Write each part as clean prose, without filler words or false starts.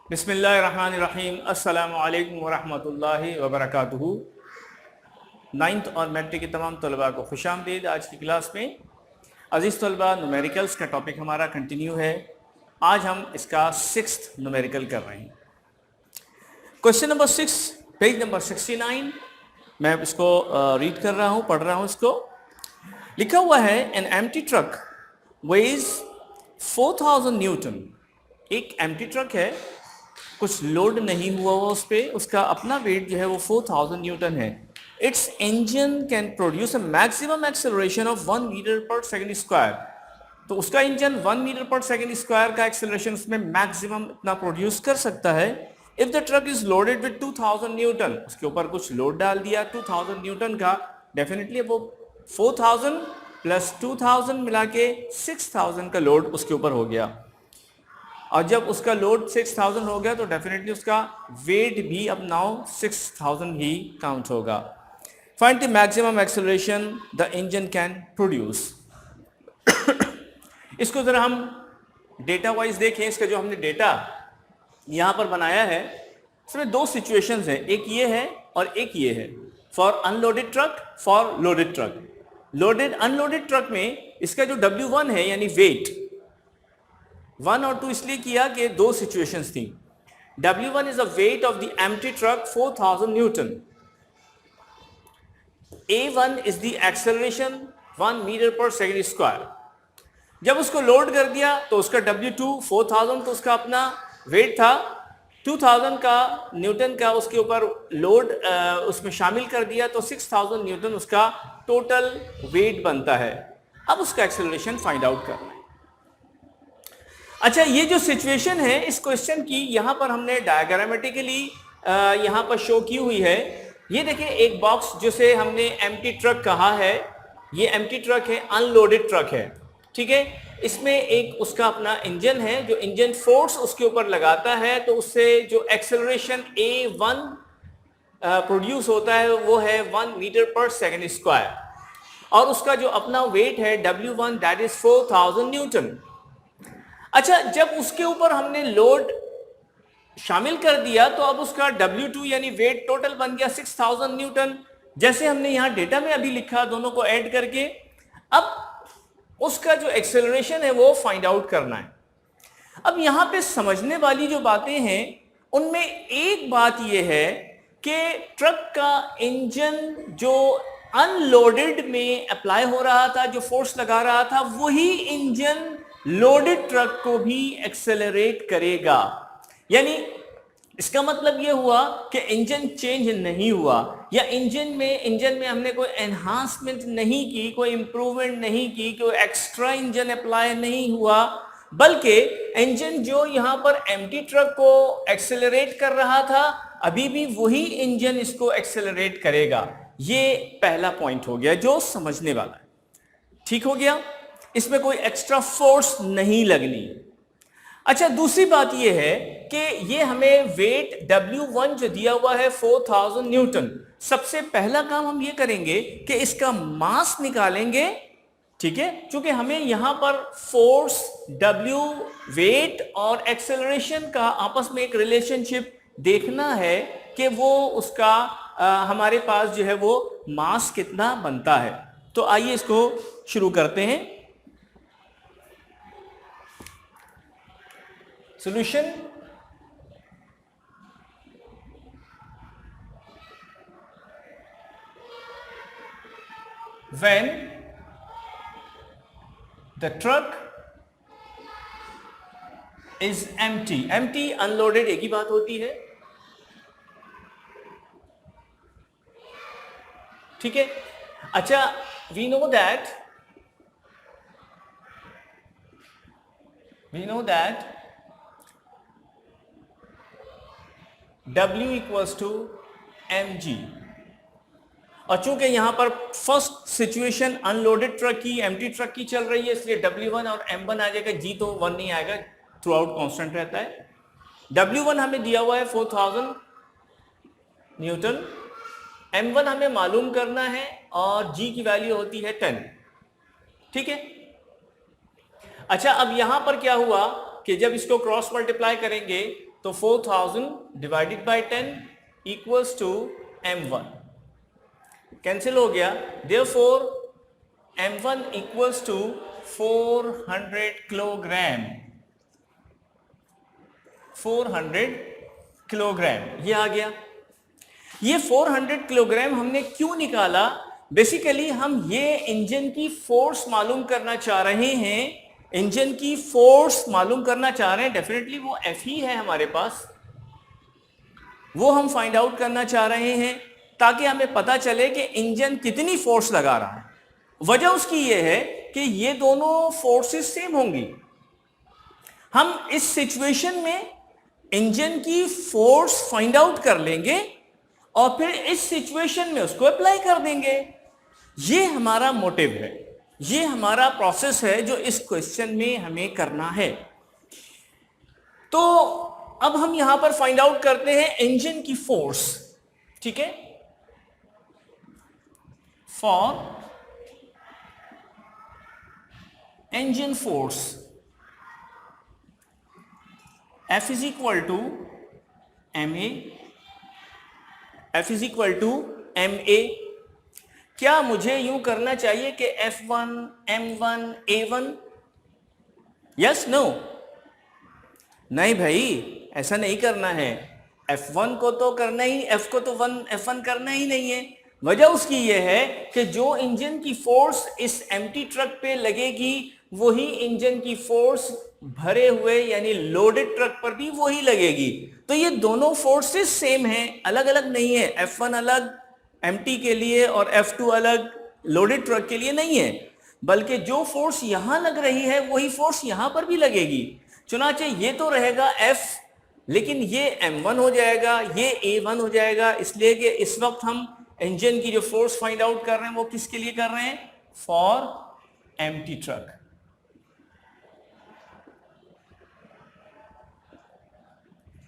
बिस्मिल्लाहिर्रहमानिर्रहीम अस्सलामु अलैकुम वरहमतुल्लाहि वबरकातुहू। 9th और मैट्रिक के तमाम तलबा को खुशामदीद। आज की क्लास में अजीज़ तलबा न्यूमेरिकल्स का टॉपिक हमारा कंटिन्यू है। आज हम इसका 6th न्यूमेरिकल कर रहे हैं। क्वेश्चन नंबर 6 पेज नंबर 69 मैं इसको रीड कर रहा हूँ, पढ़ रहा हूँ। इसको लिखा हुआ है an empty truck weighs 4000 newton. एक एम्प्टी ट्रक है, कुछ लोड नहीं हुआ उस पर, उसका अपना वेट जो है वो 4000 न्यूटन है। Its engine can produce a maximum acceleration of 1 metre per second square. तो उसका engine 1 metre per second square का एक्सेलरेशन उसमें मैक्सिमम इतना प्रोड्यूस कर सकता है। If the truck is loaded with 2000 newton, उसके ऊपर कुछ लोड डाल दिया 2000 न्यूटन का, डेफिनेटली वो 4000 प्लस 2000 मिला के 6000 का लोड उसके ऊपर हो गया। और जब उसका लोड 6000 हो गया तो डेफिनेटली उसका वेट भी अब नाउ 6000 ही काउंट होगा। Find the maximum acceleration the engine can produce. इसको जरा हम डेटा वाइज देखें। इसका जो हमने डेटा यहां पर बनाया है इसमें दो सिचुएशंस हैं, एक ये है और एक ये है। For unloaded truck, for loaded truck. Loaded unloaded truck में इसका जो W1 है यानी वेट 1 और 2 इसलिए किया कि दो सिचुएशंस थी। W1 is the weight of the empty truck 4000 Newton. A1 is the acceleration 1 meter per second square. जब उसको लोड कर दिया तो उसका W2 4000 तो उसका अपना वेट था, 2000 का न्यूटन का उसके ऊपर लोड उसमें शामिल कर दिया तो 6000 न्यूटन उसका टोटल वेट बनता है। अब उसका एक्सेलरेशन फाइंड आउट करना है। अच्छा, ये जो सिचुएशन है इस क्वेश्चन की यहां पर हमने डायग्रामेटिकली यहां पर शो की हुई है। ये देखिए एक बॉक्स जिसे हमने एम्प्टी ट्रक कहा है, ये एम्प्टी ट्रक है, अनलोडेड ट्रक है, ठीक है। इसमें एक उसका अपना इंजन है, जो इंजन फोर्स उसके ऊपर लगाता है तो उससे जो एक्सेलरेशन A1 प्रोड्यूस होता है वो है 1 मीटर पर सेकेंड स्क्वायर, और उसका जो अपना वेट है W1 दैट इज 4000 न्यूटन। अच्छा, जब उसके ऊपर हमने लोड शामिल कर दिया तो अब उसका W2 यानी वेट टोटल बन गया 6000 न्यूटन, जैसे हमने यहां डेटा में अभी लिखा दोनों को ऐड करके। अब उसका जो एक्सेलरेशन है वो फाइंड आउट करना है। अब यहां पे समझने वाली जो बातें हैं उनमें एक बात यह है कि ट्रक का इंजन जो अनलोडेड में अप्लाई हो रहा था, जो फोर्स लगा रहा था, वही इंजन लोडेड ट्रक को भी एक्सेलरेट करेगा। यानी इसका मतलब यह हुआ कि इंजन चेंज नहीं हुआ, या इंजन में हमने कोई एनहांसमेंट नहीं की, कोई इंप्रूवमेंट नहीं की, कोई एक्स्ट्रा इंजन अप्लाई नहीं हुआ, बल्कि इंजन जो यहां पर एम्प्टी ट्रक को एक्सेलरेट कर रहा था अभी भी वही इंजन इसको एक्सेलरेट करेगा। ये पहला पॉइंट हो गया जो समझने वाला है। ठीक हो गया, इसमें कोई एक्स्ट्रा फोर्स नहीं लगनी। अच्छा, दूसरी बात यह है कि ये हमें वेट W1 जो दिया हुआ है 4000 न्यूटन, सबसे पहला काम हम ये करेंगे कि इसका मास निकालेंगे, ठीक है। क्योंकि हमें यहां पर फोर्स W, वेट और एक्सेलरेशन का आपस में एक रिलेशनशिप देखना है कि वो उसका हमारे पास जो है वो मास कितना बनता है। तो आइए इसको शुरू करते हैं। Solution: when the truck is empty, empty unloaded एक ही बात होती है, ठीक है। अच्छा, we know that W equals to mg, और चूंकि यहां पर फर्स्ट सिचुएशन अनलोडेड ट्रक की, एम्प्टी ट्रक की चल रही है, इसलिए W1 और M1 आ जाएगा, G तो 1 नहीं आएगा, थ्रू आउट कॉन्स्टेंट रहता है। W1 हमें दिया हुआ है 4000 न्यूटन, M1 हमें मालूम करना है और G की वैल्यू होती है 10, ठीक है। अच्छा, अब यहां पर क्या हुआ कि जब इसको क्रॉस मल्टीप्लाई करेंगे तो 4000 divided by 10 equals to m1, cancel हो गया। Therefore m1 equals to 400 kilogram, 400 kilogram ये आ गया। ये 400 किलोग्राम हमने क्यों निकाला? बेसिकली हम ये इंजन की फोर्स मालूम करना चाह रहे हैं, इंजन की फोर्स मालूम करना चाह रहे हैं। डेफिनेटली वो एफ ही है हमारे पास, वो हम फाइंड आउट करना चाह रहे हैं ताकि हमें पता चले कि इंजन कितनी फोर्स लगा रहा है। वजह उसकी ये है कि ये दोनों फोर्सेस सेम होंगी। हम इस सिचुएशन में इंजन की फोर्स फाइंड आउट कर लेंगे और फिर इस सिचुएशन में उसको अप्लाई कर देंगे। ये हमारा मोटिव है, ये हमारा प्रोसेस है जो इस क्वेश्चन में हमें करना है। तो अब हम यहां पर फाइंड आउट करते हैं इंजन की फोर्स, ठीक है। For engine force F is equal to M A, F is equal to M A. क्या मुझे यूं करना चाहिए कि F1 M1 A1? Yes no? नहीं भाई, ऐसा नहीं करना है। F1 को तो करना ही, F को तो F1 करना ही नहीं है। वजह उसकी ये है कि जो इंजन की फोर्स इस एम्प्टी ट्रक पे लगेगी वही इंजन की फोर्स भरे हुए यानी लोडेड ट्रक पर भी वही लगेगी। तो ये दोनों फोर्सेस सेम हैं, अलग अलग नहीं है। F1 अलग एम्प्टी के लिए और F2 अलग लोडेड ट्रक के लिए नहीं है, बल्कि जो फोर्स यहां लग रही है वही फोर्स यहां पर भी लगेगी। चुनाचे ये तो रहेगा F, लेकिन ये M1 हो जाएगा, ये A1 हो जाएगा, इसलिए कि इस वक्त हम इंजन की जो फोर्स फाइंड आउट कर रहे हैं वो किसके लिए कर रहे हैं? For empty truck.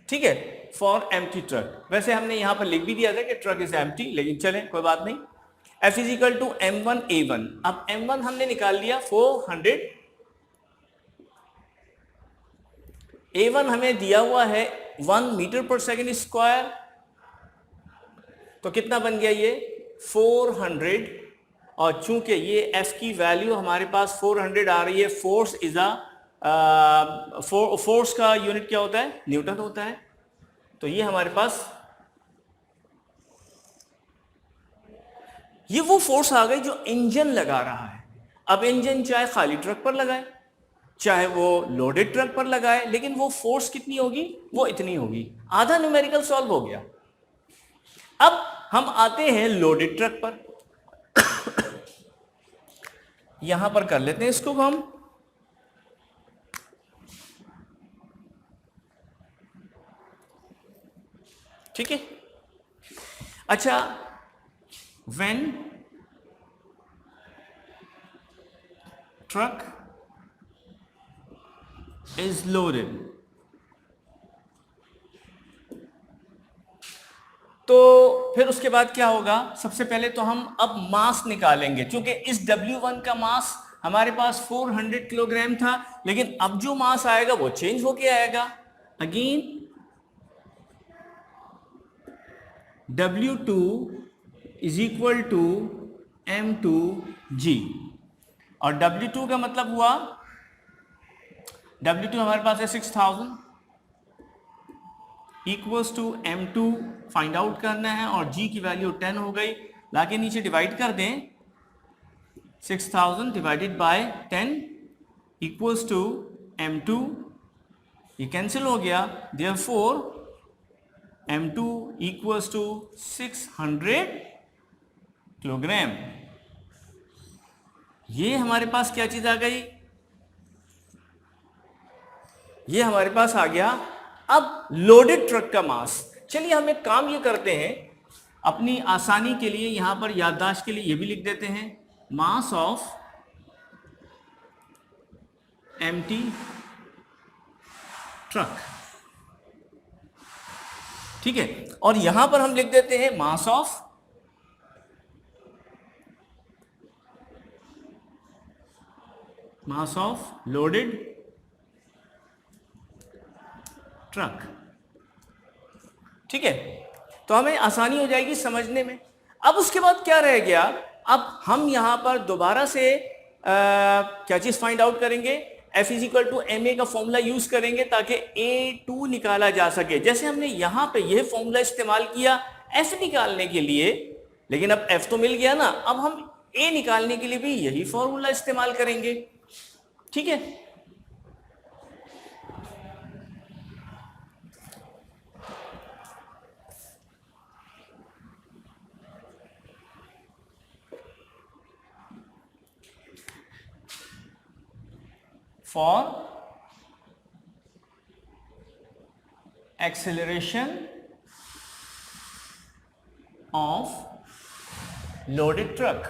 ठीक है, फॉर एम्प्टी ट्रक। वैसे हमने यहां पर लिख भी दिया था कि ट्रक इज एम्प्टी, लेकिन चले कोई बात नहीं। F is equal to M1 A1। अब M1 हमने निकाल लिया 400, A1 हमें दिया हुआ है 1 मीटर पर सेकेंड स्क्वायर, तो कितना बन गया ये? 400। और चूंकि ये F की वैल्यू हमारे पास 400 आ रही है, फोर्स इज फोर्स का यूनिट क्या होता है? न्यूटन होता है। तो ये हमारे पास ये वो फोर्स आ गई जो इंजन लगा रहा है। अब इंजन चाहे खाली ट्रक पर लगाए चाहे वो लोडेड ट्रक पर लगाए, लेकिन वो फोर्स कितनी होगी? वो इतनी होगी। आधा न्यूमेरिकल सॉल्व हो गया। अब हम आते हैं लोडेड ट्रक पर। यहां पर कर लेते हैं इसको हम। ठीक है, अच्छा, when truck is loaded, तो फिर उसके बाद क्या होगा? सबसे पहले तो हम अब मास निकालेंगे, क्योंकि इस W1 का मास हमारे पास 400 किलोग्राम था, लेकिन अब जो मास आएगा वो चेंज होके आएगा। Again W2 is equal to M2G, और W2 का मतलब हुआ, W2 हमारे पास है 6000 equals to M2 find out करना है, और G की वैल्यू 10 हो गई। लाके नीचे डिवाइड कर दें, 6000 divided by 10 equals to M2, ये कैंसिल हो गया। Therefore M2 equals to 600 kilogram. ये हमारे पास क्या चीज आ गई? ये हमारे पास आ गया अब लोडेड ट्रक का मास। चलिए हम एक काम ये करते हैं, अपनी आसानी के लिए यहां पर याददाश्त के लिए ये भी लिख देते हैं, मास ऑफ एम्प्टी ट्रक। ठीक है, और यहां पर हम लिख देते हैं मास ऑफ लोडेड ट्रक। ठीक है, तो हमें आसानी हो जाएगी समझने में। अब उसके बाद क्या रह गया, अब हम यहां पर दोबारा से क्या चीज फाइंड आउट करेंगे, F is equal to M A का फॉर्मूला यूज करेंगे ताकि A2 निकाला जा सके। जैसे हमने यहां पे यह फॉर्मूला इस्तेमाल किया एफ निकालने के लिए, लेकिन अब एफ तो मिल गया ना, अब हम ए निकालने के लिए भी यही फॉर्मूला इस्तेमाल करेंगे। ठीक है, for acceleration of loaded truck,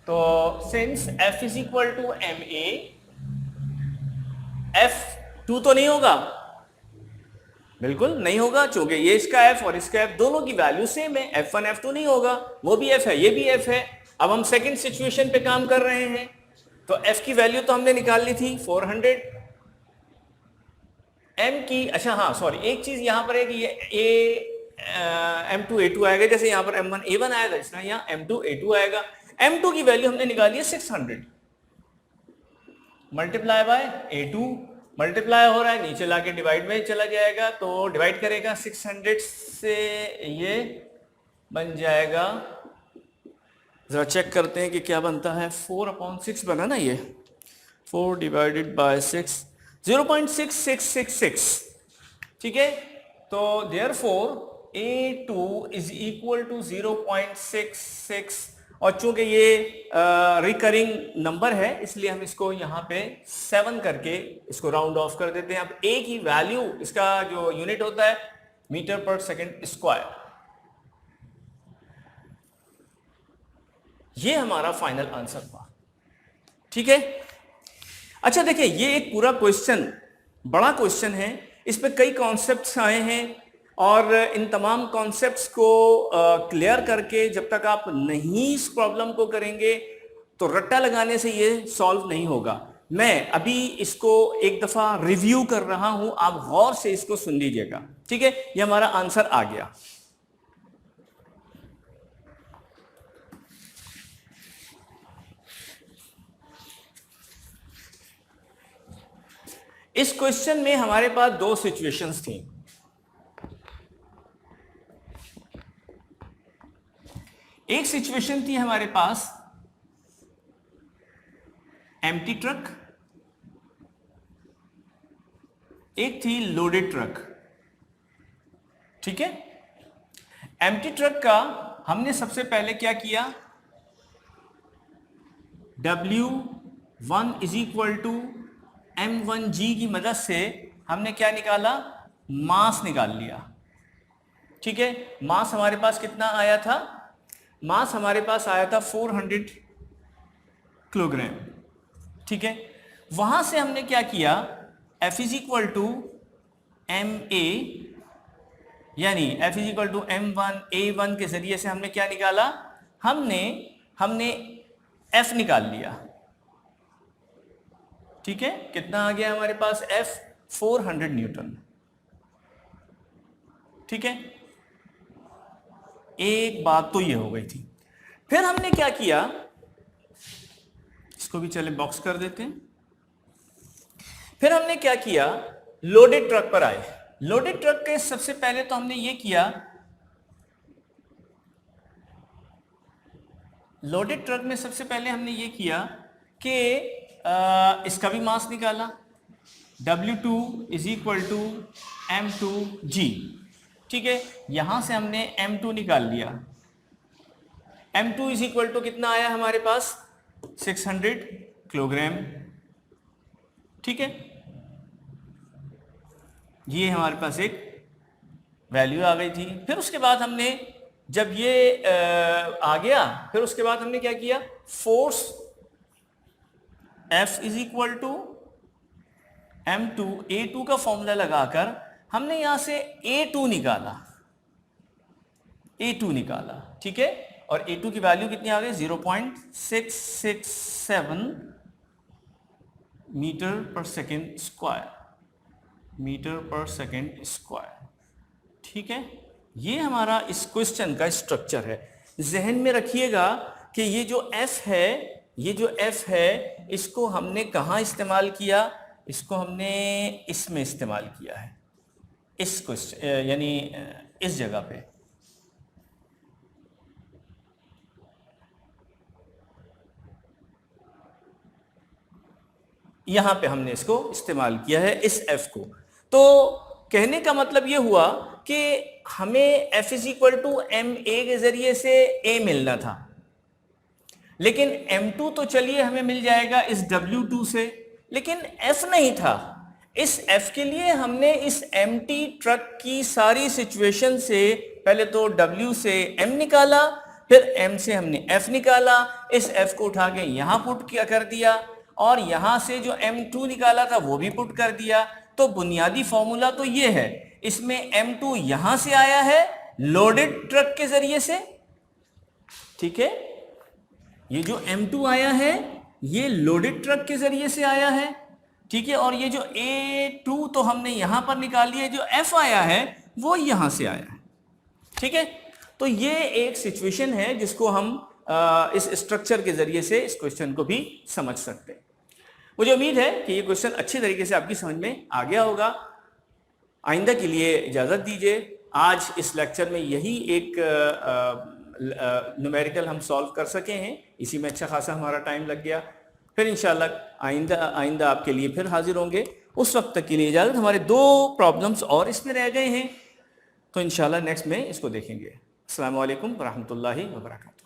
तो since f is equal to ma, f2 तो नहीं होगा, बिल्कुल नहीं होगा, चूंकि ये इसका f और इसका f दोनों की वैल्यू सेम है, f1 f2 नहीं होगा, वो भी f है ये भी f है। अब हम सेकंड सिचुएशन पे काम कर रहे हैं, तो f की वैल्यू तो हमने निकाल ली थी 400, m की, अच्छा हाँ सॉरी, एक चीज यहां पर है कि ये m2 a2 आएगा, जैसे यहां पर m1 a1 आएगा, इसमें यहां m2 a2 आएगा। m2 की वैल्यू हमने निकाली है 600 मल्टीप्लाई बाय a2, मल्टीप्लाई हो रहा है, नीचे लाके डिवाइड में चला जाएगा, तो डिवाइड करेगा 600 से, ये बन जाएगा, जरा चेक करते हैं कि क्या बनता है, 4/6 बना ना ये, 4 डिवाइडेड बाय 6, 0.6666। ठीक है, तो therefore A2 is equal to 0.66, और चूंकि ये रिकरिंग नंबर है इसलिए हम इसको यहां पे 7 करके इसको राउंड ऑफ कर देते हैं। अब A की वैल्यू, इसका जो यूनिट होता है मीटर पर सेकंड स्क्वायर, ये हमारा फाइनल आंसर था। ठीक है, अच्छा देखिए, ये एक पूरा क्वेश्चन बड़ा क्वेश्चन है, इस पे कई कॉन्सेप्ट्स आए हैं, और इन तमाम कॉन्सेप्ट्स को क्लियर करके जब तक आप नहीं इस प्रॉब्लम को करेंगे तो रट्टा लगाने से ये सॉल्व नहीं होगा। मैं अभी इसको एक दफा रिव्यू कर रहा हूं, आप गौर से इसको सुन लीजिएगा। ठीक है, ये हमारा आंसर आ गया। इस क्वेश्चन में हमारे पास दो सिचुएशंस थी। एक सिचुएशन थी हमारे पास एम्प्टी ट्रक, एक थी लोडेड ट्रक। ठीक है, एम्प्टी ट्रक का हमने सबसे पहले क्या किया, W1 is equal to M1G की मदद से हमने क्या निकाला, मास निकाल लिया। ठीक है, मास हमारे पास कितना आया था, मास हमारे पास आया था 400 किलोग्राम। ठीक है, वहां से हमने क्या किया, F is equal to MA, यानी F is equal to M1A1 के जरिए से हमने क्या निकाला, हमने F निकाल लिया। ठीक है, कितना आ गया हमारे पास F, 400 न्यूटन। ठीक है, एक बात तो ये हो गई थी। फिर हमने क्या किया, इसको भी चले बॉक्स कर देते हैं। फिर हमने क्या किया, लोडेड ट्रक पर आए। लोडेड ट्रक के सबसे पहले तो हमने ये किया, लोडेड ट्रक में सबसे पहले हमने ये किया कि इसका भी मास निकाला, W2 is equal to M2G। ठीक है, यहां से हमने M2 निकाल लिया, M2 इज इक्वल टू कितना आया हमारे पास, 600 किलोग्राम। ठीक है, ये हमारे पास एक वैल्यू आ गई थी। फिर उसके बाद हमने, जब ये आ गया, फिर उसके बाद हमने क्या किया, force F is equal to M2 A2 का फॉर्मूला लगाकर हमने यहां से A2 निकाला, A2 निकाला। ठीक है, और A2 की वैल्यू कितनी आ गई, 0.667 metre per second square, metre per second square. ठीक है, ये हमारा इस क्वेश्चन का स्ट्रक्चर है। जहन में रखिएगा कि ये जो f है, ये जो f है, इसको हमने कहाँ इस्तेमाल किया? इसको हमने इसमें इस्तेमाल किया है, इस क्वेश्चन यानी इस जगह पे। यहां पे हमने इसको इस्तेमाल किया है, इस f को। तो कहने का मतलब ये हुआ कि हमें f is equal to ma के जरिए से a मिलना था, लेकिन m2 तो चलिए हमें मिल जाएगा इस w2 से, लेकिन f नहीं था। इस f के लिए हमने इस एम्प्टी ट्रक की सारी सिचुएशन से पहले तो w से m निकाला, फिर m से हमने f निकाला, इस f को उठा के यहां पुट किया कर दिया, और यहां से जो m2 निकाला था वो भी पुट कर दिया। तो बुनियादी फॉर्मूला तो ये है, इसमें m2 यहां से आया है लोडेड ट्रक के जरिए से। ठीक है, ये जो m2 आया है ये लोडेड ट्रक के जरिए से आया है। ठीक है, और ये जो a2 तो हमने यहां पर निकाल लिया, जो f आया है वो यहां से आया है। ठीक है, तो ये एक सिचुएशन है जिसको हम इस स्ट्रक्चर के जरिए से इस क्वेश्चन को भी समझ सकते हैं। मुझे उम्मीद है कि ये क्वेश्चन अच्छी तरीके से आपकी समझ में आ गया होगा। आइंदा के लिए इजाज़त दीजिए। आज इस लेक्चर में यही एक न्यूमेरिकल हम सॉल्व कर सके हैं, इसी में अच्छा खासा हमारा टाइम लग गया। फिर इंशाल्लाह आइंदा आपके लिए फिर हाजिर होंगे। उस वक्त तक के लिए इजाज़त। हमारे 2 प्रॉब्लम्स और इसमें रह गए हैं, तो इंशाल्लाह नेक्स्ट में इसको देखेंगे। अस्सलामु अलैकुम व रहमतुल्लाहि व बरकातहू।